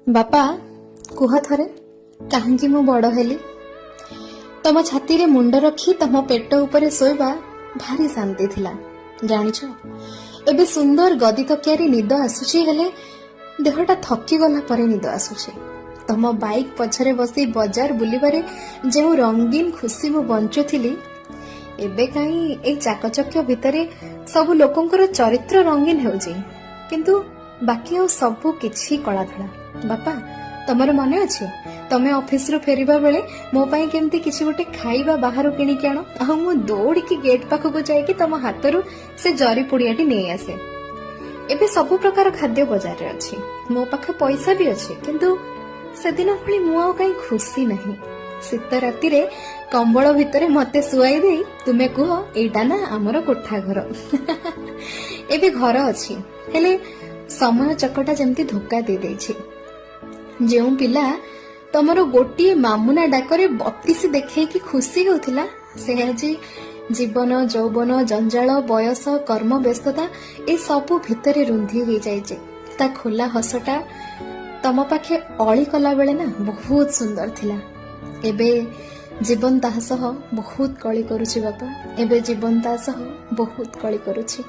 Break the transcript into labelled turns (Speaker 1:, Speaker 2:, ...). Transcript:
Speaker 1: बापा कुह थरे काहेकि मु बड़ हेली। तम छाती रे मुंड रखी तम पेट उपरे सोइबा भारी शांति थिला। जानिछ एबे सुंदर गदी तकियारी निद आसुची हेले देहटा थकी गला परे निद आसुची। तम बाइक पछरे बसी बाजार बुलिबारे जेउ रंगीन खुशी मु बंचुथिली एबे काई ए चाकचक्य भितरे सब लोकंकर चरित्र रंगीन हेउची किंतु बाकी आ सबु किछि कला धड़ा। बापा तमर मन अछि तमे ऑफिस रु फेरिबा बेले मो पई केमती किछि गोटे खाइबा बाहर किनिक आनो आ मु दौड़ी की गेट पाखकु जाई कि तम हातरु से जरी पुड़ियाटी नै आसे। एबे सब प्रकार खाद्य बाजार रे अछि मो पाखे पैसा भी अछि किंतु सेदिन भली मु आ काई खुशी नहीं। शीत राति रे कंबल भितरे मते सुआई देई तुमे कुह एटा ना हमर कोठा घर। एबे घर अछि हेले समय चकटा जेमती धोका दे देछि। जेउ पिला तमरो गोटिए मामुना डाकरे 32 देखै कि खुशी होथिला से आज जीवन यौवन जंजाल बयस कर्म व्यस्तता ए सबु भितरे रुंधी हो जाइजे। ता खोला हसटा तम पाखे अळी कला बेले ना बहुत सुंदर थिला। एबे जीवन ताहा सह बहुत कळी करूछि बापा। एबे जीवन ताहा सह बहुत कळी करूछि।